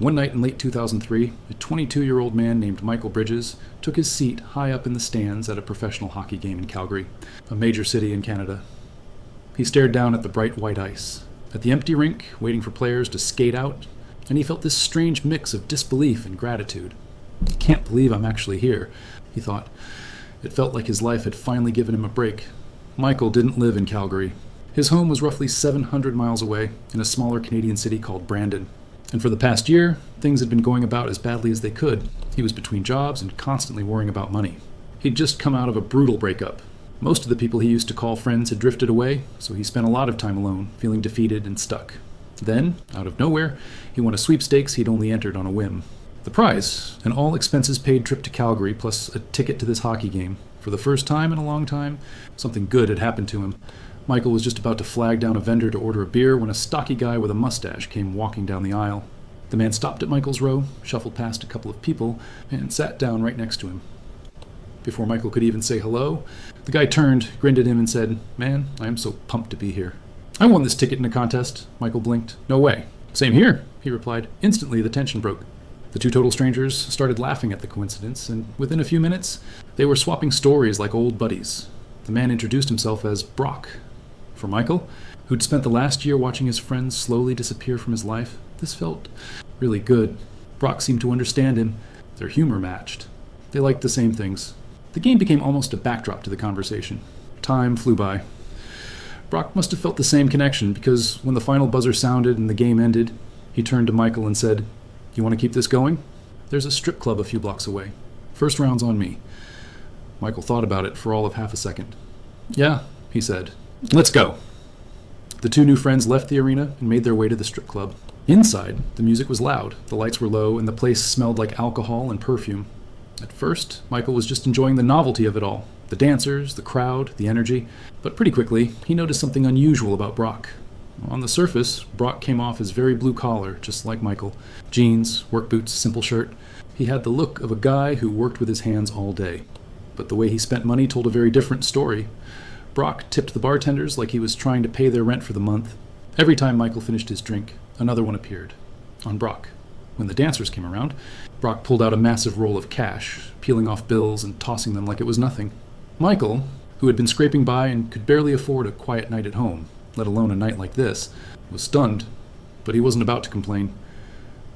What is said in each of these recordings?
One night in late 2003, a 22-year-old man named Michael Bridges took his seat high up in the stands at a professional hockey game in Calgary, a major city in Canada. He stared down at the bright white ice, at the empty rink waiting for players to skate out, and he felt this strange mix of disbelief and gratitude. "I can't believe I'm actually here," he thought. It felt like his life had finally given him a break. Michael didn't live in Calgary. His home was roughly 700 miles away in a smaller Canadian city called Brandon. And for the past year, things had been going about as badly as they could. He was between jobs and constantly worrying about money. He'd just come out of a brutal breakup. Most of the people he used to call friends had drifted away, so he spent a lot of time alone, feeling defeated and stuck. Then, out of nowhere, he won a sweepstakes he'd only entered on a whim. The prize, an all-expenses-paid trip to Calgary plus a ticket to this hockey game. For the first time in a long time, something good had happened to him. Michael was just about to flag down a vendor to order a beer when a stocky guy with a mustache came walking down the aisle. The man stopped at Michael's row, shuffled past a couple of people, and sat down right next to him. Before Michael could even say hello, the guy turned, grinned at him, and said, "Man, I am so pumped to be here." "I won this ticket in a contest," Michael blinked. "No way." "Same here," he replied. Instantly, the tension broke. The two total strangers started laughing at the coincidence, and within a few minutes, they were swapping stories like old buddies. The man introduced himself as Brock. For Michael, who'd spent the last year watching his friends slowly disappear from his life, this felt really good. Brock seemed to understand him. Their humor matched. They liked the same things. The game became almost a backdrop to the conversation. Time flew by. Brock must have felt the same connection, because when the final buzzer sounded and the game ended, he turned to Michael and said, "You want to keep this going? There's a strip club a few blocks away. First round's on me." Michael thought about it for all of half a second. "Yeah," he said. "Let's go." The two new friends left the arena and made their way to the strip club. Inside, the music was loud, the lights were low, and the place smelled like alcohol and perfume. At first, Michael was just enjoying the novelty of it all, the dancers, the crowd, the energy. But pretty quickly, he noticed something unusual about Brock. On the surface, Brock came off as very blue-collar, just like Michael. Jeans, work boots, simple shirt. He had the look of a guy who worked with his hands all day. But the way he spent money told a very different story. Brock tipped the bartenders like he was trying to pay their rent for the month. Every time Michael finished his drink, another one appeared. On Brock. When the dancers came around, Brock pulled out a massive roll of cash, peeling off bills and tossing them like it was nothing. Michael, who had been scraping by and could barely afford a quiet night at home, let alone a night like this, was stunned, but he wasn't about to complain.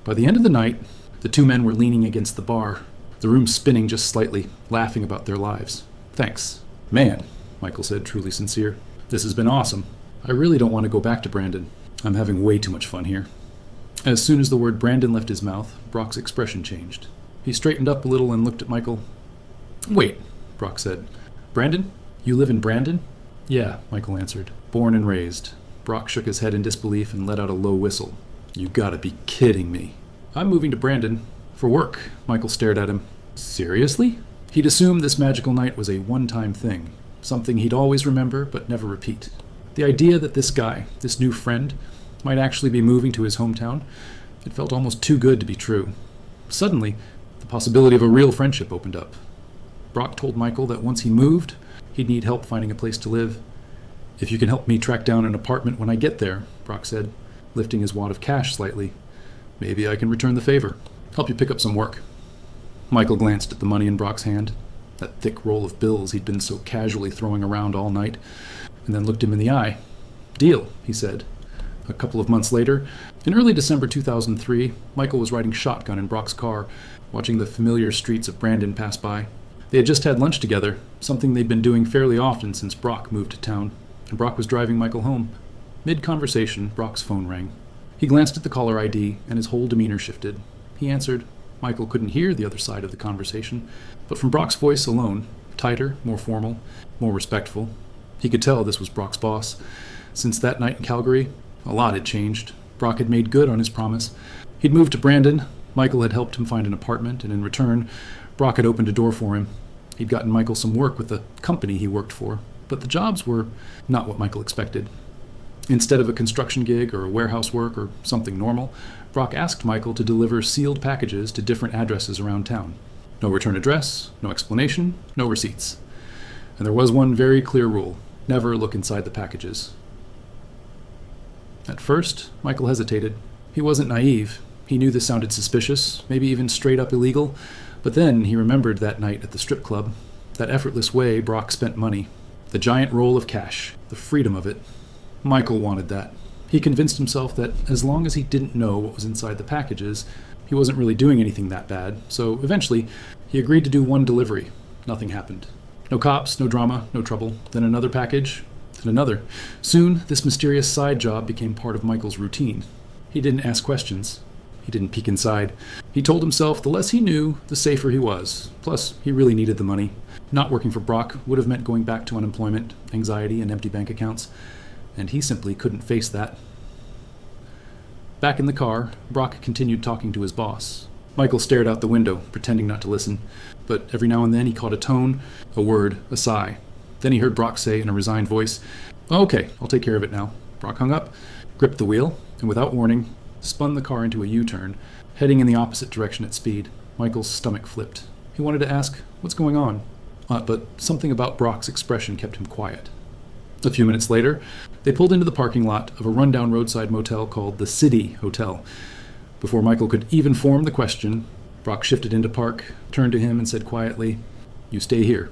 By the end of the night, the two men were leaning against the bar, the room spinning just slightly, laughing about their lives. "Thanks. Man," Michael said, truly sincere. "This has been awesome. I really don't want to go back to Brandon. I'm having way too much fun here." As soon as the word Brandon left his mouth, Brock's expression changed. He straightened up a little and looked at Michael. "Wait," Brock said. "Brandon? You live in Brandon?" "Yeah," Michael answered. "Born and raised." Brock shook his head in disbelief and let out a low whistle. "You gotta be kidding me." "I'm moving to Brandon. For work." Michael stared at him. "Seriously?" He'd assumed this magical night was a one-time thing, something he'd always remember but never repeat. The idea that this guy, this new friend, might actually be moving to his hometown, it felt almost too good to be true. Suddenly, the possibility of a real friendship opened up. Brock told Michael that once he moved, he'd need help finding a place to live. "If you can help me track down an apartment when I get there," Brock said, lifting his wad of cash slightly, "maybe I can return the favor. Help you pick up some work." Michael glanced at the money in Brock's hand, that thick roll of bills he'd been so casually throwing around all night, and then looked him in the eye. "Deal," he said. A couple of months later, in early December 2003, Michael was riding shotgun in Brock's car, watching the familiar streets of Brandon pass by. They had just had lunch together, something they'd been doing fairly often since Brock moved to town, and Brock was driving Michael home. Mid-conversation, Brock's phone rang. He glanced at the caller ID, and his whole demeanor shifted. He answered. Michael couldn't hear the other side of the conversation, but from Brock's voice alone, tighter, more formal, more respectful, he could tell this was Brock's boss. Since that night in Calgary, a lot had changed. Brock had made good on his promise. He'd moved to Brandon. Michael had helped him find an apartment, and in return, Brock had opened a door for him. He'd gotten Michael some work with the company he worked for, but the jobs were not what Michael expected. Instead of a construction gig or warehouse work or something normal, Brock asked Michael to deliver sealed packages to different addresses around town. No return address, no explanation, no receipts. And there was one very clear rule: never look inside the packages. At first, Michael hesitated. He wasn't naive. He knew this sounded suspicious, maybe even straight up illegal, but then he remembered that night at the strip club, that effortless way Brock spent money, the giant roll of cash, the freedom of it. Michael wanted that. He convinced himself that as long as he didn't know what was inside the packages, he wasn't really doing anything that bad, so eventually he agreed to do one delivery. Nothing happened. No cops, no drama, no trouble. Then another package, then another. Soon, this mysterious side job became part of Michael's routine. He didn't ask questions. He didn't peek inside. He told himself the less he knew, the safer he was. Plus, he really needed the money. Not working for Brock would have meant going back to unemployment, anxiety, and empty bank accounts, and he simply couldn't face that. Back in the car, Brock continued talking to his boss. Michael stared out the window, pretending not to listen, but every now and then he caught a tone, a word, a sigh. Then he heard Brock say in a resigned voice, "Okay, I'll take care of it now." Brock hung up, gripped the wheel, and without warning, spun the car into a U-turn, heading in the opposite direction at speed. Michael's stomach flipped. He wanted to ask, "What's going on?" But something about Brock's expression kept him quiet. A few minutes later, they pulled into the parking lot of a rundown roadside motel called the City Hotel. Before Michael could even form the question, Brock shifted into park, turned to him and said quietly, "You stay here."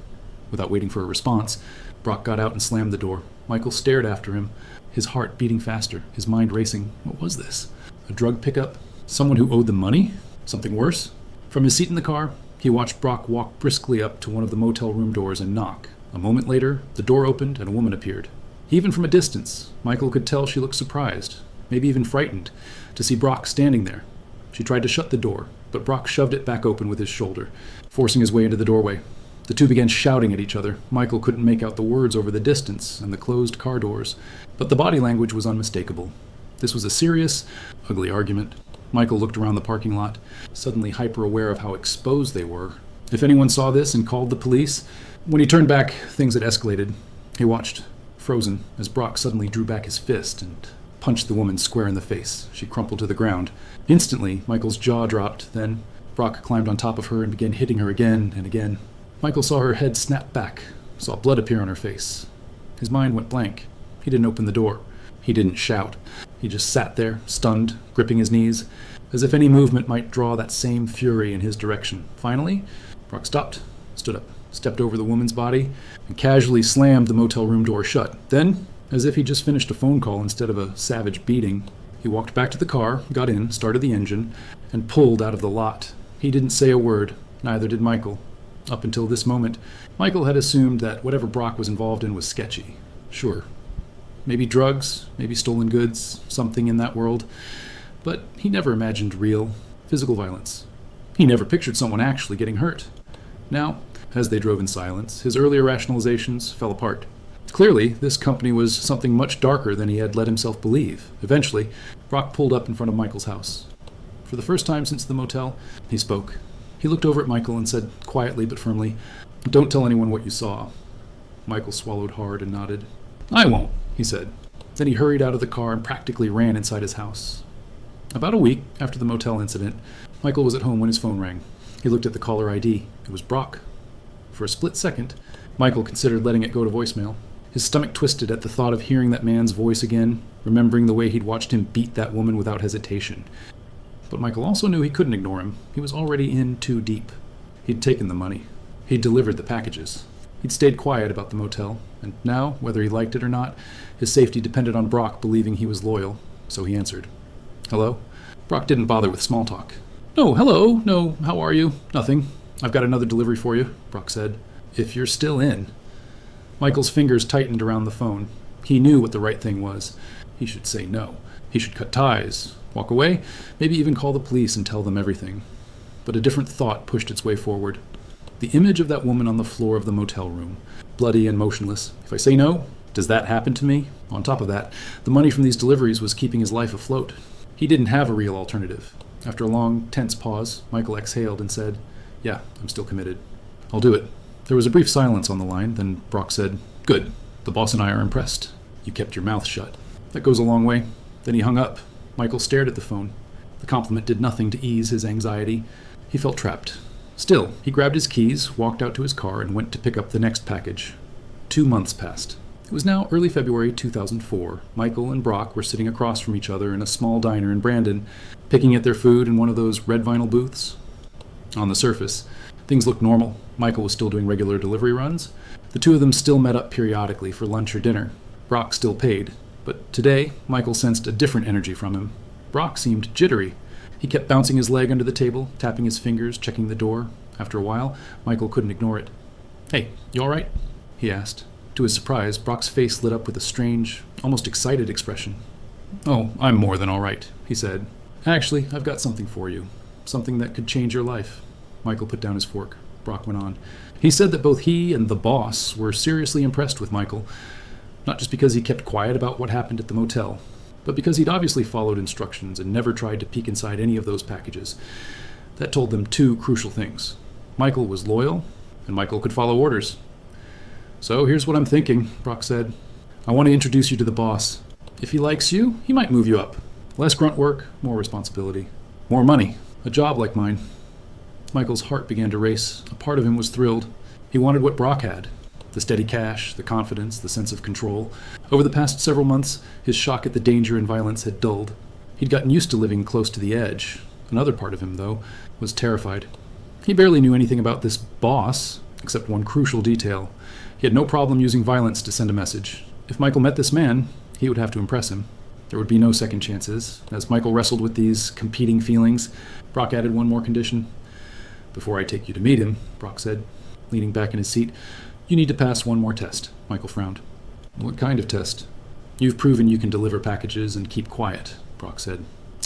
Without waiting for a response, Brock got out and slammed the door. Michael stared after him, his heart beating faster, his mind racing. What was this? A drug pickup? Someone who owed them money? Something worse? From his seat in the car, he watched Brock walk briskly up to one of the motel room doors and knock. A moment later, the door opened and a woman appeared. Even from a distance, Michael could tell she looked surprised, maybe even frightened, to see Brock standing there. She tried to shut the door, but Brock shoved it back open with his shoulder, forcing his way into the doorway. The two began shouting at each other. Michael couldn't make out the words over the distance and the closed car doors, but the body language was unmistakable. This was a serious, ugly argument. Michael looked around the parking lot, suddenly hyper-aware of how exposed they were. If anyone saw this and called the police, when he turned back, things had escalated. He watched, frozen, as Brock suddenly drew back his fist and punched the woman square in the face. She crumpled to the ground. Instantly, Michael's jaw dropped. Then, Brock climbed on top of her and began hitting her again and again. Michael saw her head snap back, saw blood appear on her face. His mind went blank. He didn't open the door. He didn't shout. He just sat there, stunned, gripping his knees, as if any movement might draw that same fury in his direction. Finally, Brock stopped, stood up, stepped over the woman's body, and casually slammed the motel room door shut. Then, as if he just finished a phone call instead of a savage beating, he walked back to the car, got in, started the engine, and pulled out of the lot. He didn't say a word, neither did Michael. Up until this moment, Michael had assumed that whatever Brock was involved in was sketchy. Sure. Maybe drugs, maybe stolen goods, something in that world. But he never imagined real, physical violence. He never pictured someone actually getting hurt. Now, as they drove in silence, his earlier rationalizations fell apart. Clearly, this company was something much darker than he had let himself believe. Eventually, Brock pulled up in front of Michael's house. For the first time since the motel, he spoke. He looked over at Michael and said quietly but firmly, "Don't tell anyone what you saw." Michael swallowed hard and nodded. "I won't," he said. Then he hurried out of the car and practically ran inside his house. About a week after the motel incident, Michael was at home when his phone rang. He looked at the caller ID. It was Brock. For a split second, Michael considered letting it go to voicemail. His stomach twisted at the thought of hearing that man's voice again, remembering the way he'd watched him beat that woman without hesitation. But Michael also knew he couldn't ignore him. He was already in too deep. He'd taken the money. He'd delivered the packages. He'd stayed quiet about the motel, and now, whether he liked it or not, his safety depended on Brock believing he was loyal, so he answered. "Hello?" Brock didn't bother with small talk. "No, hello, no, how are you? Nothing. I've got another delivery for you," Brock said. "If you're still in." Michael's fingers tightened around the phone. He knew what the right thing was. He should say no. He should cut ties, walk away, maybe even call the police and tell them everything. But a different thought pushed its way forward. The image of that woman on the floor of the motel room, bloody and motionless. If I say no, does that happen to me? On top of that, the money from these deliveries was keeping his life afloat. He didn't have a real alternative. After a long, tense pause, Michael exhaled and said, "Yeah, I'm still committed. I'll do it." There was a brief silence on the line, then Brock said, "Good. The boss and I are impressed. You kept your mouth shut. That goes a long way." Then he hung up. Michael stared at the phone. The compliment did nothing to ease his anxiety. He felt trapped. Still, he grabbed his keys, walked out to his car, and went to pick up the next package. 2 months passed. It was now early February 2004. Michael and Brock were sitting across from each other in a small diner in Brandon, picking at their food in one of those red vinyl booths. On the surface, things looked normal. Michael was still doing regular delivery runs. The two of them still met up periodically for lunch or dinner. Brock still paid. But today, Michael sensed a different energy from him. Brock seemed jittery. He kept bouncing his leg under the table, tapping his fingers, checking the door. After a while, Michael couldn't ignore it. "Hey, you all right?" he asked. To his surprise, Brock's face lit up with a strange, almost excited expression. "Oh, I'm more than all right," he said. "Actually, I've got something for you. Something that could change your life." Michael put down his fork. Brock went on. He said that both he and the boss were seriously impressed with Michael, not just because he kept quiet about what happened at the motel, but because he'd obviously followed instructions and never tried to peek inside any of those packages. That told them two crucial things. Michael was loyal, and Michael could follow orders. "So here's what I'm thinking," Brock said. "I want to introduce you to the boss. If he likes you, he might move you up. Less grunt work, more responsibility. More money. A job like mine." Michael's heart began to race. A part of him was thrilled. He wanted what Brock had. The steady cash, the confidence, the sense of control. Over the past several months, his shock at the danger and violence had dulled. He'd gotten used to living close to the edge. Another part of him, though, was terrified. He barely knew anything about this boss, except one crucial detail. He had no problem using violence to send a message. If Michael met this man, he would have to impress him. There would be no second chances. As Michael wrestled with these competing feelings, Brock added one more condition. "Before I take you to meet him," Brock said, leaning back in his seat, "you need to pass one more test." Michael frowned. "What kind of test?" "You've proven you can deliver packages and keep quiet," Brock said.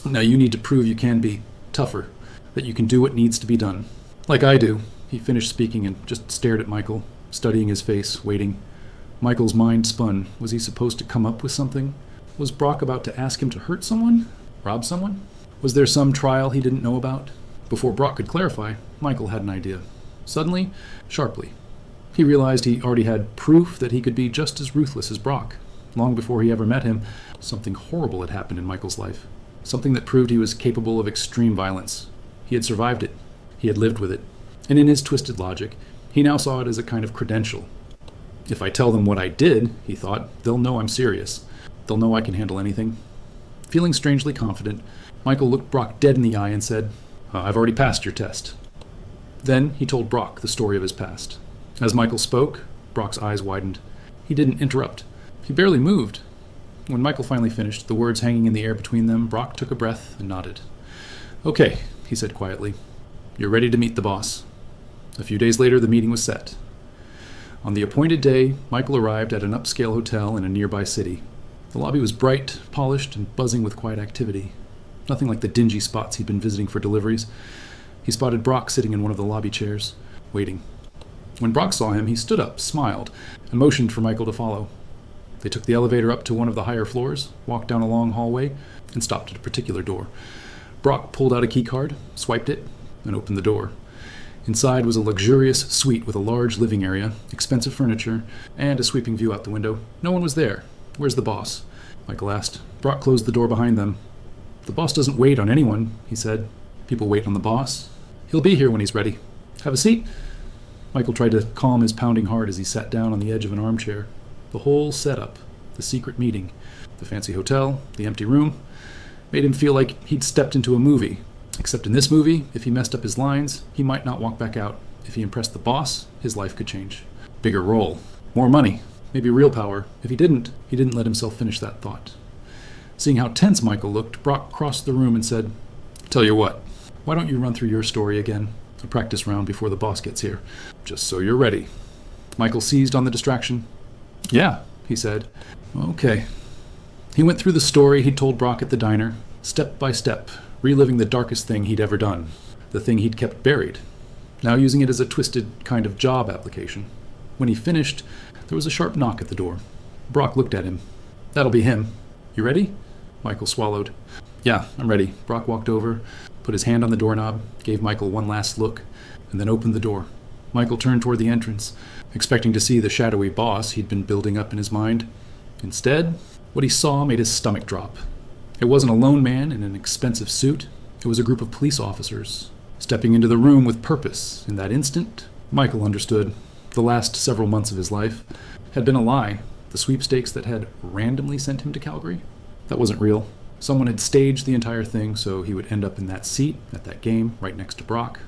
"Now you need to prove you can be tougher, that you can do what needs to be done. Like I do." He finished speaking and just stared at Michael, studying his face, waiting. Michael's mind spun. Was he supposed to come up with something? Was Brock about to ask him to hurt someone? Rob someone? Was there some trial he didn't know about? Before Brock could clarify, Michael had an idea. Suddenly, sharply, he realized he already had proof that he could be just as ruthless as Brock. Long before he ever met him, something horrible had happened in Michael's life. Something that proved he was capable of extreme violence. He had survived it. He had lived with it. And in his twisted logic, he now saw it as a kind of credential. "If I tell them what I did," he thought, "they'll know I'm serious. They'll know I can handle anything." Feeling strangely confident, Michael looked Brock dead in the eye and said, "I've already passed your test." Then he told Brock the story of his past. As Michael spoke, Brock's eyes widened. He didn't interrupt. He barely moved. When Michael finally finished, the words hanging in the air between them, Brock took a breath and nodded. "Okay," he said quietly. "You're ready to meet the boss." A few days later, the meeting was set. On the appointed day, Michael arrived at an upscale hotel in a nearby city. The lobby was bright, polished, and buzzing with quiet activity. Nothing like the dingy spots he'd been visiting for deliveries. He spotted Brock sitting in one of the lobby chairs, waiting. When Brock saw him, he stood up, smiled, and motioned for Michael to follow. They took the elevator up to one of the higher floors, walked down a long hallway, and stopped at a particular door. Brock pulled out a keycard, swiped it, and opened the door. Inside was a luxurious suite with a large living area, expensive furniture, and a sweeping view out the window. No one was there. "Where's the boss?" Michael asked. Brock closed the door behind them. "The boss doesn't wait on anyone," he said. "People wait on the boss. He'll be here when he's ready. Have a seat." Michael tried to calm his pounding heart as he sat down on the edge of an armchair. The whole setup, the secret meeting, the fancy hotel, the empty room, made him feel like he'd stepped into a movie. Except in this movie, if he messed up his lines, he might not walk back out. If he impressed the boss, his life could change. Bigger role, more money, maybe real power. If he didn't let himself finish that thought. Seeing how tense Michael looked, Brock crossed the room and said, "Tell you what, why don't you run through your story again? A practice round before the boss gets here. Just so you're ready." Michael seized on the distraction. "Yeah," he said. "Okay." He went through the story he'd told Brock at the diner, step by step, reliving the darkest thing he'd ever done, the thing he'd kept buried, now using it as a twisted kind of job application. When he finished, there was a sharp knock at the door. Brock looked at him. "That'll be him. You ready?" Michael swallowed. "Yeah, I'm ready." Brock walked over, put his hand on the doorknob, gave Michael one last look, and then opened the door. Michael turned toward the entrance, expecting to see the shadowy boss he'd been building up in his mind. Instead, what he saw made his stomach drop. It wasn't a lone man in an expensive suit. It was a group of police officers, stepping into the room with purpose. In that instant, Michael understood. The last several months of his life had been a lie. The sweepstakes that had randomly sent him to Calgary? That wasn't real. Someone had staged the entire thing so he would end up in that seat at that game right next to Brock.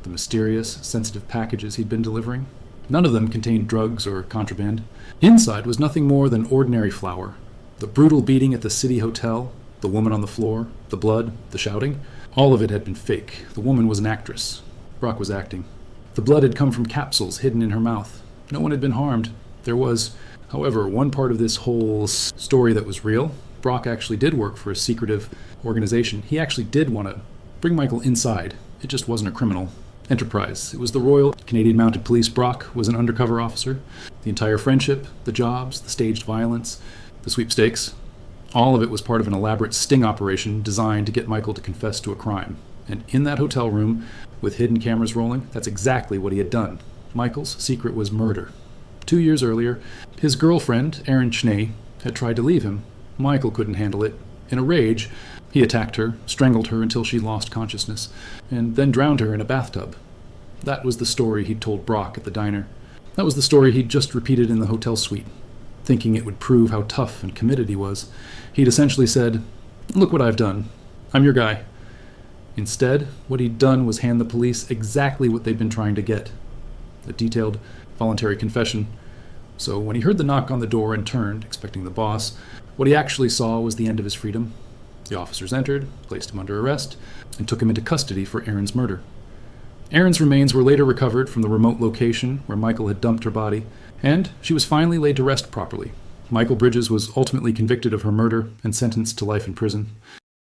The mysterious, sensitive packages he'd been delivering. None of them contained drugs or contraband. Inside was nothing more than ordinary flour. The brutal beating at the city hotel, the woman on the floor, the blood, the shouting, all of it had been fake. The woman was an actress. Brock was acting. The blood had come from capsules hidden in her mouth. No one had been harmed. There was, however, one part of this whole story that was real. Brock actually did work for a secretive organization. He actually did want to bring Michael inside. It just wasn't a criminal enterprise. It was the Royal Canadian Mounted Police. Brock was an undercover officer. The entire friendship, the jobs, the staged violence, the sweepstakes, all of it was part of an elaborate sting operation designed to get Michael to confess to a crime. And in that hotel room, with hidden cameras rolling, that's exactly what he had done. Michael's secret was murder. 2 years earlier, his girlfriend, Erin Schnee, had tried to leave him. Michael couldn't handle it. In a rage, he attacked her, strangled her until she lost consciousness, and then drowned her in a bathtub. That was the story he'd told Brock at the diner. That was the story he'd just repeated in the hotel suite. Thinking it would prove how tough and committed he was, he'd essentially said, "Look what I've done. I'm your guy." Instead, what he'd done was hand the police exactly what they'd been trying to get: a detailed, voluntary confession. So when he heard the knock on the door and turned, expecting the boss, what he actually saw was the end of his freedom. The officers entered, placed him under arrest, and took him into custody for Erin's murder. Erin's remains were later recovered from the remote location where Michael had dumped her body, and she was finally laid to rest properly. Michael Bridges was ultimately convicted of her murder and sentenced to life in prison.